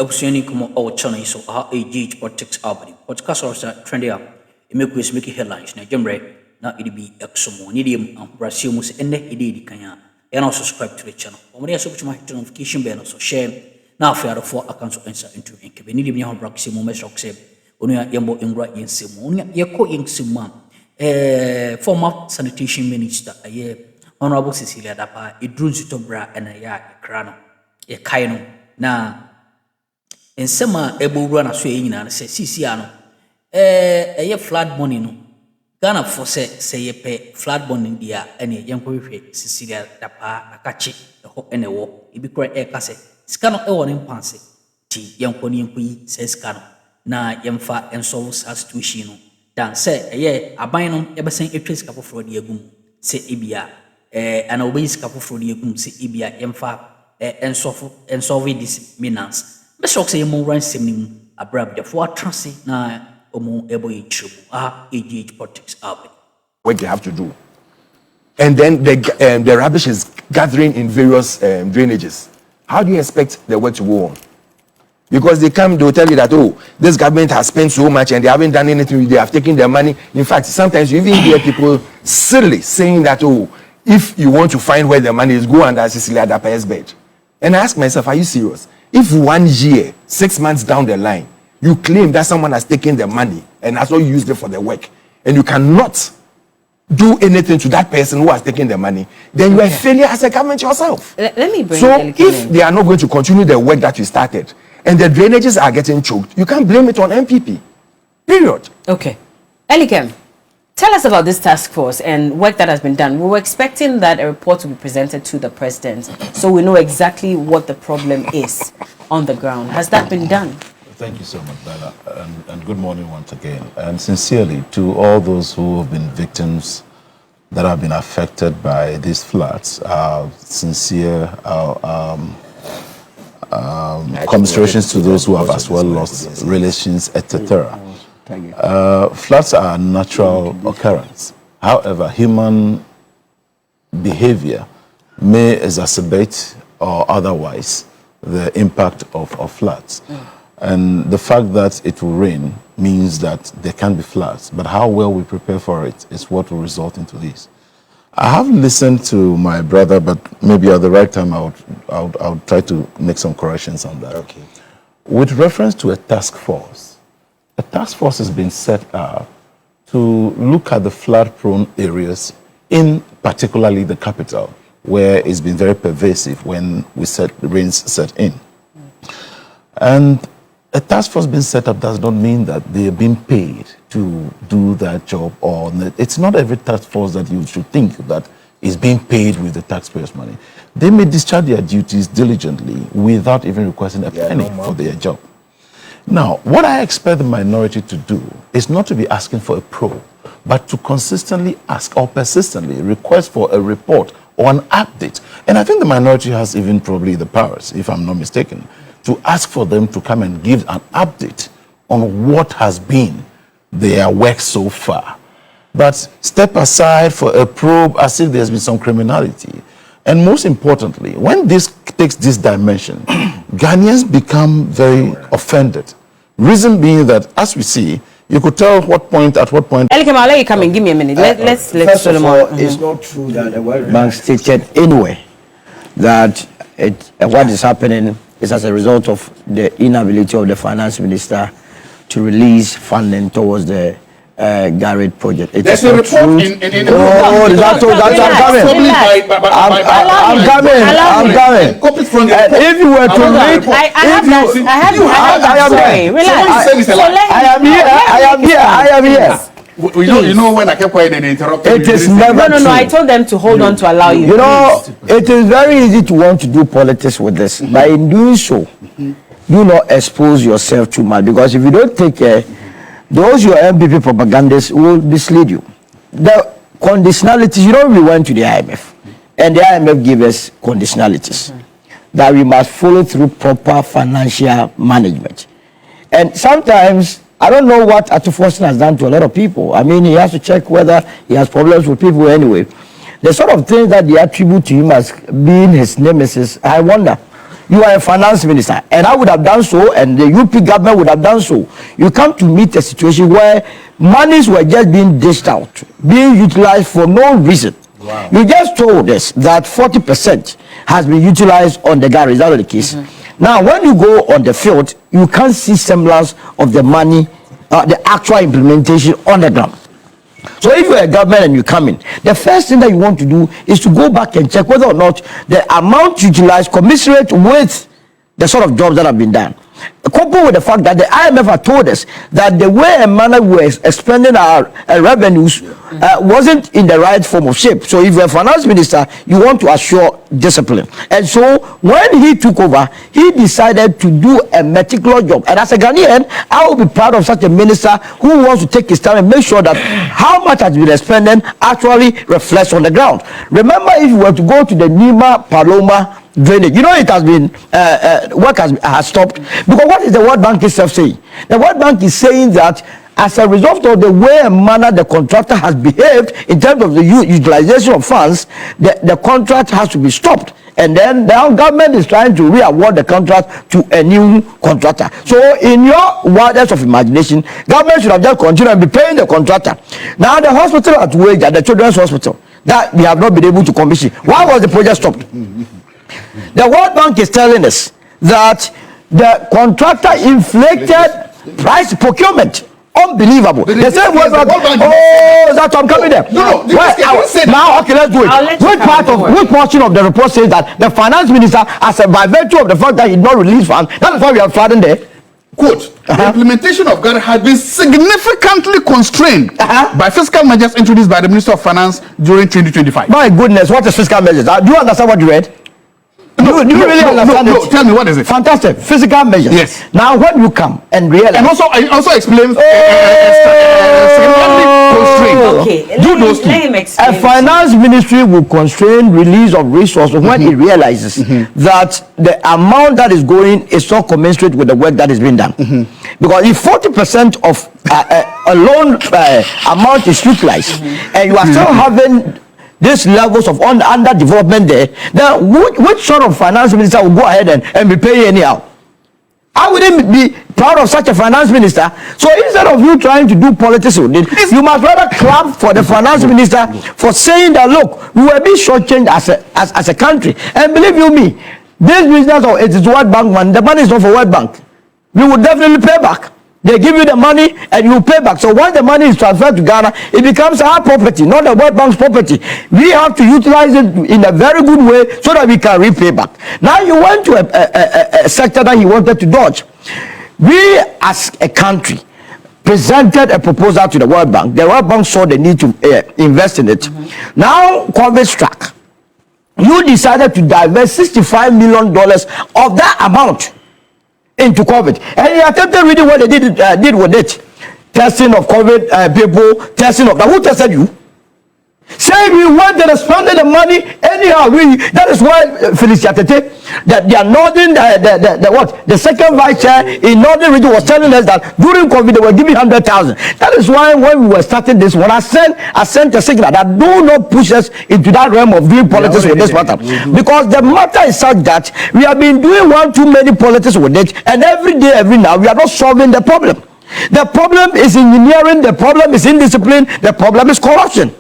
Ebusiani como our channel so GH politics album. Podcast also trendy up. It make headlines. Na jemre na it be exomo. Nidium and Brazil must end it kanya. And also subscribe to the channel. When you subscribe to notification bell so share. Now for four accounts to answer into ink. We need to be on Braximo Meshock save. Onya Yambo Ingra Yensim. Yako Yingsima. Former sanitation minister a year. Honorable Cecilia Dapaa. It drew to bra and a ya crano. A kaino. Na in summer, able run a swing and say, Ceciano, a year flat money no. Ghana for say ye pay flat bond in the and a young boy, Cecilia Dapaa, a catchy, a hope and a walk. It be correct a casse. Scano ewan in pansy. T. Young pony and pui says Scano. Na young fat and solves as tuition. Dan say a year, a binum ever saying a trace couple for the agum. Say Ibia, an obese couple for the agum, say Ibia, young fat, and solve this menace. The shocks a more ransom abrupt the four trancy na omo ebo true AGH politics up. What they have to do. And then the rubbish is gathering in various drainages. How do you expect the work to go on? Because they will tell you that, oh, this government has spent so much and they haven't done anything, they have taken their money. In fact, sometimes you even hear people silly saying that, oh, if you want to find where the money is, go under Cecilia Dapaa's bed. And I ask myself, are you serious? If 1 year, 6 months down the line, you claim that someone has taken the money and has not used it for the work, and you cannot do anything to that person who has taken the money, then you are a failure as a government yourself. Let me bring so if they are not going to continue the work that you started, and the drainages are getting choked, you can't blame it on MPP. Period. Okay. Elikem, tell us about this task force and work that has been done. We were expecting that a report will be presented to the president, so we know exactly what the problem is on the ground. Has that been done? Thank you so much, Bella, and good morning once again. And sincerely, to all those who have been victims that have been affected by these floods, sincere commiserations to those who have as well lost relations, etc. Floods are a natural occurrence. However, human behavior may exacerbate or otherwise the impact of floods. And the fact that it will rain means that there can be floods. But how well we prepare for it is what will result into this. I have listened to my brother, but maybe at the right time I would try to make some corrections on that. Okay. With reference to a task force has been set up to look at the flood-prone areas, in particularly the capital, where it's been very pervasive when rains set in. And a task force being set up does not mean that they are being paid to do that job, or it's not every task force that you should think that is being paid with the taxpayers' money. They may discharge their duties diligently without even requesting a penny for their job. Now, what I expect the minority to do is not to be asking for a probe, but to consistently ask or persistently request for a report or an update. And I think the minority has even probably the powers, if I'm not mistaken, to ask for them to come and give an update on what has been their work so far. But step aside for a probe as if there's been some criminality. And most importantly, when this takes this dimension, Ghanaians become very offended. Reason being that, as we see, you could tell at what point. Elikem, I'll let you come and give me a minute. Let's first of all, it's not true that the World Bank stated anywhere that what is happening is as a result of the inability of the finance minister to release funding towards the Garrett project. There's a report in I'm coming. If you were to read, I am here. You know when I kept quiet and interrupted. It is never No. I told them to hold on to allow you. You know, it is very easy to want to do politics with this. By in doing so, do not expose yourself too much, because if you don't take care, those your MPP propagandists will mislead you. The conditionalities, you know, we went to the IMF, and the IMF gave us conditionalities that we must follow through proper financial management. And sometimes, I don't know what Atufosin has done to a lot of people. I mean, he has to check whether he has problems with people anyway. The sort of things that they attribute to him as being his nemesis, I wonder. you are a finance minister, and I would have done so, and the UP government would have done so. You come to meet a situation where monies were just being dished out, being utilized for no reason. Wow. You just told us that 40% has been utilized on the gallery. Is that the case? Now, when you go on the field, you can't see semblance of the money, the actual implementation on the ground. So if you're a government and you come in, the first thing that you want to do is to go back and check whether or not the amount utilized commensurate with the sort of jobs that have been done. Coupled with the fact that the IMF had told us that the way and manner we were expending our revenues wasn't in the right form of shape. So if you're a finance minister, you want to assure discipline. And so when he took over, he decided to do a meticulous job. And as a Ghanaian, I will be proud of such a minister who wants to take his time and make sure that how much has been expended actually reflects on the ground. Remember, if you were to go to the Nima Paloma drainage, you know, it has been work has stopped, because what is the World Bank itself saying? The World Bank is saying that as a result of the way and manner the contractor has behaved in terms of the utilization of funds, the contract has to be stopped, and then the government is trying to re-award the contract to a new contractor. So in your wildest of imagination, government should have just continued and be paying the contractor. Now the hospital at Wage, at the Children's Hospital, that we have not been able to commission, why was the project stopped? The World Bank is telling us that the contractor inflated price procurement. Unbelievable. They say World Bank. Oh, that's I'm coming there. No. Now, okay, let's do it. Which portion of the report says that the finance minister, by virtue of the fact that he did not release funds, that is why we are flooding there? Quote, the implementation of GAR has been significantly constrained by fiscal measures introduced by the Minister of Finance during 2025. My goodness, what is fiscal measures? Do you understand what you read? Do you really understand it? Tell me, what is it? Fantastic. Physical measures. Yes. Now, when you come and realize... And also explains... Okay, do those let him explain. A finance ministry will constrain release of resources when it realizes that the amount that is going is not commensurate with the work that is being done. Because if 40% of a loan amount is utilized, and you are still having these levels of underdevelopment there, then which sort of finance minister will go ahead and be paying anyhow? I wouldn't be proud of such a finance minister. So instead of you trying to do politics with it, you must rather clap for the finance minister for saying that, look, we were being shortchanged as a country. And believe you me, this business of it is World Bank money, the money is not for World Bank. We will definitely pay back. They give you the money and you pay back. So once the money is transferred to Ghana, it becomes our property, not the World Bank's property. We have to utilize it in a very good way so that we can repay back. Now you went to a sector that he wanted to dodge. We as a country presented a proposal to the World Bank. The World Bank saw the need to invest in it. Now COVID struck. You decided to divest $65 million of that amount into COVID, and he attempted really what they did with it. Testing of COVID people, testing of... Now, who tested you? Say we went and spending the money anyhow. That is why Felicia Tete, that they are northern, the second vice chair in northern region was telling us that during COVID they were giving 100,000. That is why when we were starting this one, I sent a signal that do not push us into that realm of doing politics with this matter, because the matter is such that we have been doing one too many politics with it, and every day, every now, we are not solving the problem. The problem is engineering. The problem is indiscipline. The problem is corruption.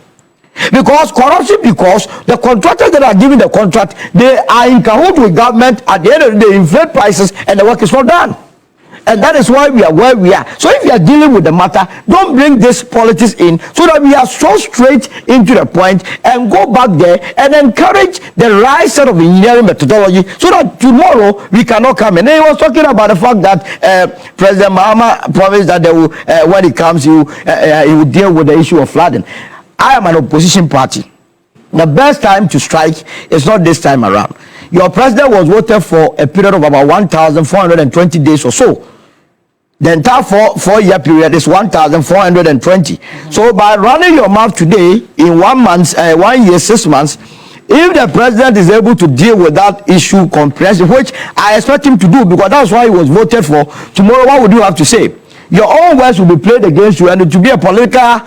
Because the contractors that are giving the contract, they are in cahoots with government. At the end of the day, inflate prices and the work is not done. And that is why we are where we are. So if you are dealing with the matter, don't bring this politics in, so that we are so straight into the point and go back there and encourage the right set of engineering methodology, so that tomorrow we cannot come. And then he was talking about the fact that President Mahama promised that they will, when it comes, he will deal with the issue of flooding. I am an opposition party. The best time to strike is not this time around. Your president was voted for a period of about 1,420 days or so. The entire four-year period is 1,420. So by running your mouth today, in 1 month, 1 year, 6 months, if the president is able to deal with that issue comprehensively, which I expect him to do, because that's why he was voted for, tomorrow what would you have to say? your own words will be played against you, and it will be a political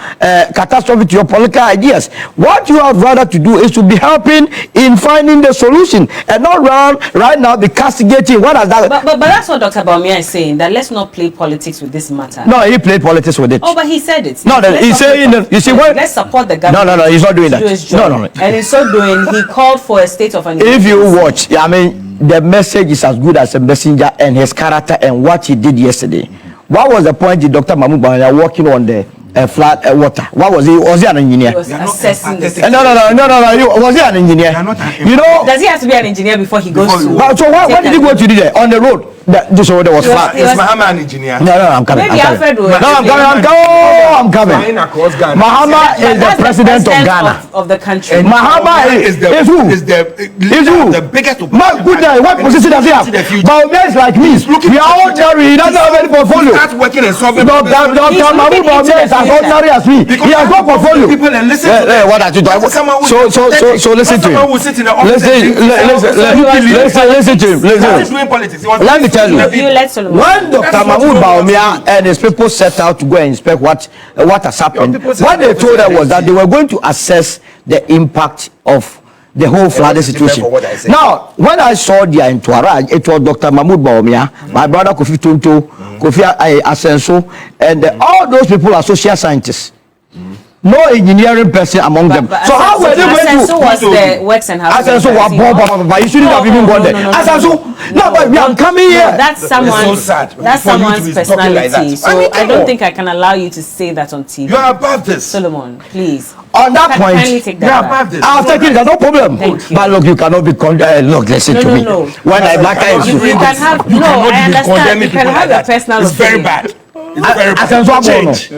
catastrophe to your political ideas. What you have rather to do is to be helping in finding the solution, and not right now be castigating. What has that? But that's what Dr. Baumia is saying, that let's not play politics with this matter. No, he played politics with it. Oh, but he said it. No, he's saying, you see what? Let's support the government. No, he's not doing that. No. And in so doing, he called for a state of emergency. If you watch, I mean, the message is as good as a messenger, and his character and what he did yesterday. What was the point of Dr. Mahmoud Bawumia working on the flat water? What was he? Was he an engineer? He was assessing the No. Was he an engineer? You know, does he have to be an engineer before he goes to? So what did he go to do there on the road? This road was flat. Is Mahama an engineer? No, I'm coming. Maybe Alfred will. I'm coming. Flying across Ghana. Mahama is the president of Ghana. Of the country. Mahama is who? Is the biggest. My goodness, what position does he have? Bawumia is like me. We are ordinary. He doesn't have any portfolio. Start working and solving Dr. Mahmoud Bawumia is as ordinary as me. He has no portfolio. People and listen. What are you doing? So listen to him. Listen to him. Let me tell you. When Dr. Mahmoud Bawumia and his people set out to go and inspect what has happened, what they told us was that they were going to assess the impact of the whole flooding situation. Now, when I saw their entourage, it was Dr. Mahmoud Bawumia, my brother Kofi Tonto, Kofi Asenso, and all those people are social scientists. No engineering person among them. So how were they going to? Asenso was the works and housing. Asenso was but you shouldn't have even gone there. Asenso, no, but we are coming here. That's someone's. That's someone's personality. So I don't think I can allow you to say that on TV. You are above this, Solomon. Please. On that point, you are above this. I'll take it. There's no problem. Thank you. But look, you cannot be look, listen to me. No. When I black eye, You can have no. I understand. You can have your personal opinion. It's very bad. Change.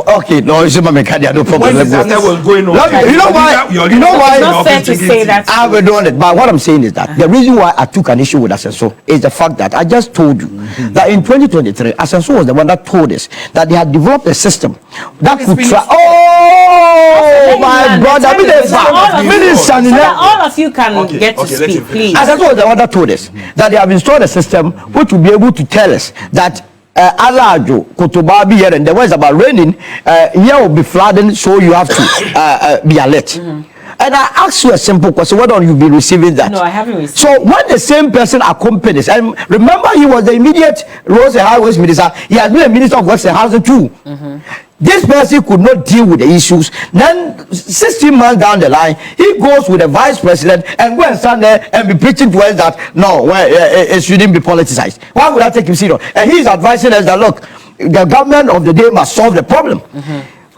Okay, no, it's my mechanic. No problem. When that was going on, you know why? It's not fair to say that. I have done it, but what I'm saying is that the reason why I took an issue with Asenso is the fact that I just told you that in 2023, Asenso was the one that told us that they had developed a system that could try. Oh my brother, all of you can get to speak, please. Asenso was the one that told us that they have installed a system which will be able to tell us that Alajo, Kotobabi here, and the words about raining, here will be flooding, so you have to be alert. And I ask you a simple question: whether you've been receiving that? No, I haven't received. So when the same person accompanies, and remember, he was the immediate roads and highways minister. He has been a minister of works and housing too. This person could not deal with the issues. Then 16 months down the line, he goes with the vice president and go and stand there and be preaching to us that no, it shouldn't be politicized. Why would I take him serious? And he's advising us that look, the government of the day must solve the problem.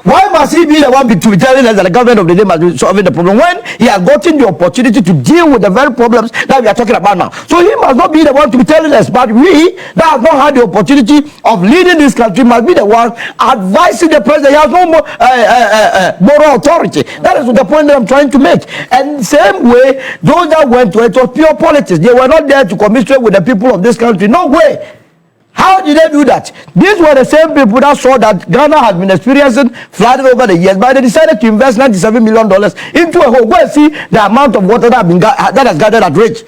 Why must he be the one to be telling us that the government of the day must be solving the problem when he has gotten the opportunity to deal with the very problems that we are talking about now? So he must not be the one to be telling us, but we that have not had the opportunity of leading this country must be the one advising the president. He has no more moral authority. That is the point that I'm trying to make. And same way, those that went to it was pure politics. They were not there to commiserate with the people of this country. No way. How did they do that? These were the same people that saw that Ghana has been experiencing flooding over the years, but they decided to invest $97 million into a hole. Go and see the amount of water that has gathered at Ridge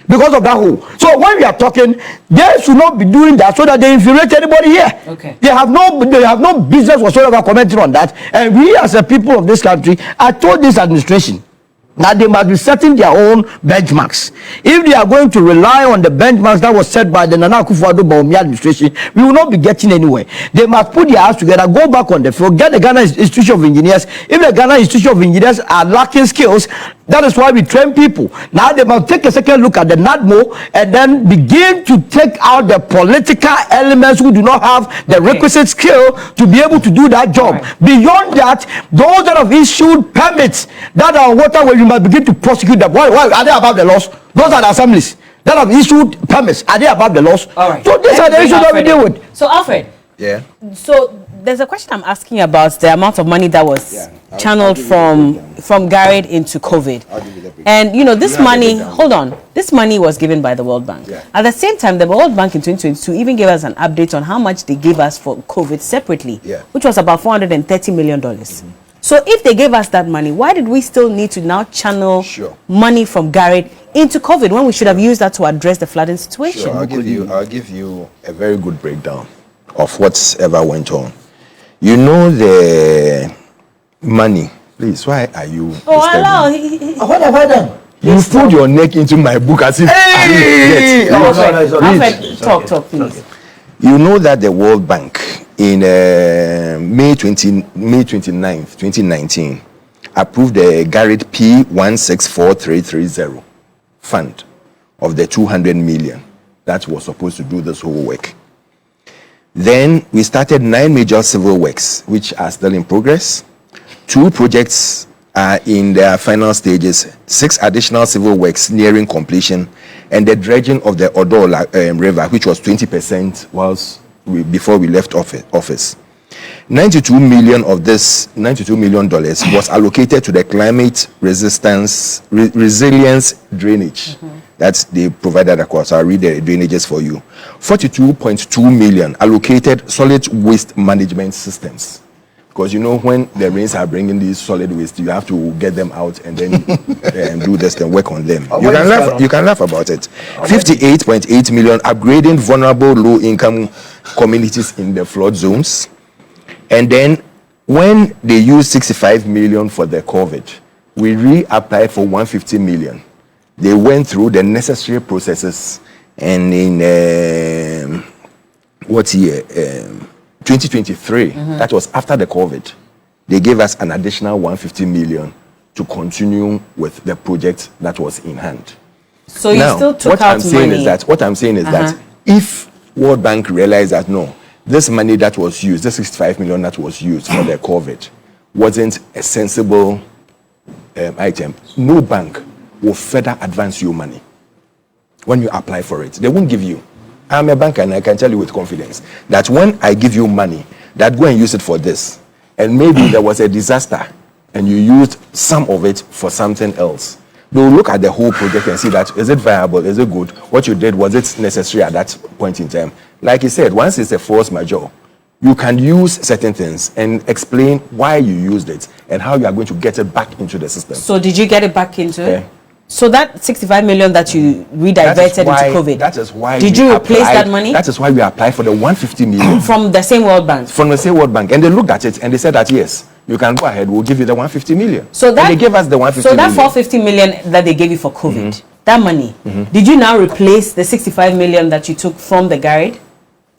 because of that hole. So when we are talking, they should not be doing that so that they infuriate anybody here. Okay. They have no business whatsoever commenting on that. And we as a people of this country, I told this administration that they must be setting their own benchmarks. If they are going to rely on the benchmarks that was set by the Nana Akufo-Addo Bawumia administration, we will not be getting anywhere. They must put their hands together, go back on the field, get the Ghana Institute of Engineers. If the Ghana Institute of Engineers are lacking skills, that is why we train people. Now they must take a second look at the NADMO and then begin to take out the political elements who do not have the requisite skill to be able to do that job. Right. Beyond that, those that have issued permits that are waterway, you must begin to prosecute them. Why are they above the laws? Those are the assemblies that have issued permits. Are they above the laws? All right. So these are the issues that we deal with. So Alfred. Yeah. So there's a question I'm asking about the amount of money that was channeled from Garrett into COVID. And you know, this money, hold on, this money was given by the World Bank. Yeah. At the same time, the World Bank in 2022 even gave us an update on how much they gave us for COVID separately, which was about $430 million. So if they gave us that money, why did we still need to now channel money from Garrett into COVID when we should have used that to address the flooding situation? Sure, I'll give you a very good breakdown. of whatever went on. You know the money. Please, why are you? What have I done? You put your neck into my book as if Hey! Alfred, talk, please. you know that the World Bank in May 29th, 2019 approved the Garrett P164330 fund of the 200 million that was supposed to do this whole work. Then we started 9 major civil works, which are still in progress. 2 projects are in their final stages, 6 additional civil works nearing completion, and the dredging of the Odola River, which was 20% before we left office. 92 million of this $92 million was allocated to the climate resilience drainage that they provided across. I'll read the drainages for you. 42.2 million allocated solid waste management systems. Because you know when the rains are bringing these solid waste, you have to get them out and then do this and work on them. You can laugh about it. 58.8 million upgrading vulnerable low-income communities in the flood zones. And then when they used 65 million for the COVID, we reapplied for 150 million. They went through the necessary processes, and in 2023, that was after the COVID, they gave us an additional 150 million to continue with the project that was in hand. So you still took out money. What I'm saying is that if World Bank realized that no, this money that was used, the 65 million that was used for the COVID, wasn't a sensible item, no bank will further advance your money when you apply for it. They won't give you. I'm a banker and I can tell you with confidence that when I give you money, that go and use it for this, and maybe there was a disaster and you used some of it for something else, they'll look at the whole project and see that is it viable, is it good, what you did, was it necessary at that point in time. Like he said, once it's a force majeure, you can use certain things and explain why you used it and how you are going to get it back into the system. So did you get it back into it? So that 65 million that you rediverted into COVID, that is why did you replace that money? That is why we applied for the 150 million. From the same World Bank? From the same World Bank. And they looked at it and they said that yes, you can go ahead, we'll give you the 150 million. So that, and they gave us the 150 million. So that 450 million that they gave you for COVID, that money, did you now replace the 65 million that you took from the Garrett?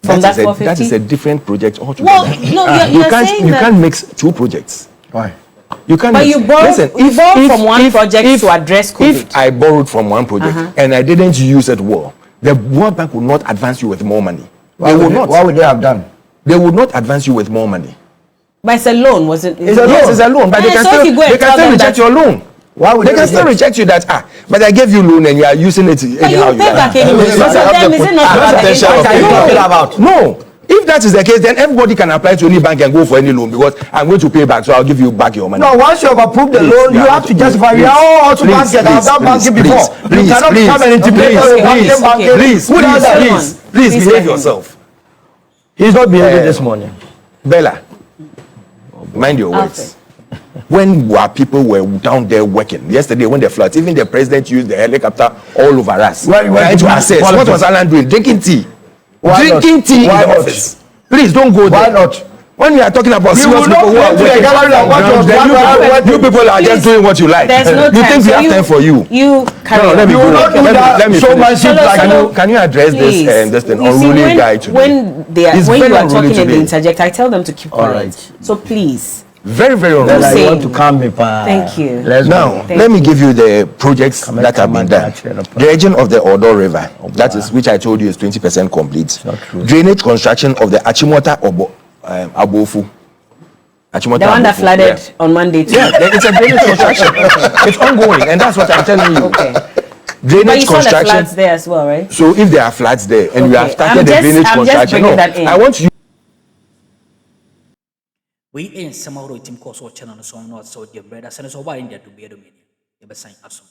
From that 450? That is a different project altogether. Well, no, you're saying you that can't mix 2 projects. Why? You can't. But mix. you borrowed, Listen, from one project to address COVID. If I borrowed from one project and I didn't use it well, the World Bank will not advance you with more money. Why would they have done? They would not advance you with more money. But it's a loan, was it? It's a loan. Yes, it's a loan, but they can still reject your loan. Why would they can still reject you that but I gave you loan and you are using it anyhow. You pay back anyway. So then is it not about the No. If that is the case, then everybody can apply to any bank and go for any loan because I'm going to pay back, so I'll give you back your money. No, once you have approved the loan, you have to justify. We are all to banks that have done banking before. You cannot come and intimidate us. Please behave yourself. He's not behaving this morning. Bella, mind your words. When people were down there working yesterday, when the floods, even the president used the helicopter all over us trying to assess. What was Alan doing? Drinking tea. Drinking tea in the office. Please don't go there. Why not? When we are talking about serious people who are working, you people are just doing what you like. There's no you time. think we have time for you? You let me go. Let me finish. Can you address please. this unruly guy today? When you are talking and they interject, I tell them to keep quiet. Right. So please. Very, very I unruly. want to calm me. Thank you. Let me give you the projects that have been done. Dredging of the Odo River, that is which I told you is 20% complete. Drainage construction of the Achimota Abofu. The one that flooded on Monday too. Yeah, it's a drainage construction. It's ongoing, and that's what I'm telling you. Okay. Drainage But you construction. saw the floods there as well, right? So if there are floods there and we have started the drainage construction, I want you. We in some of the team course or channel so not so dear brother, send us over in there to be a dominion. You sign us.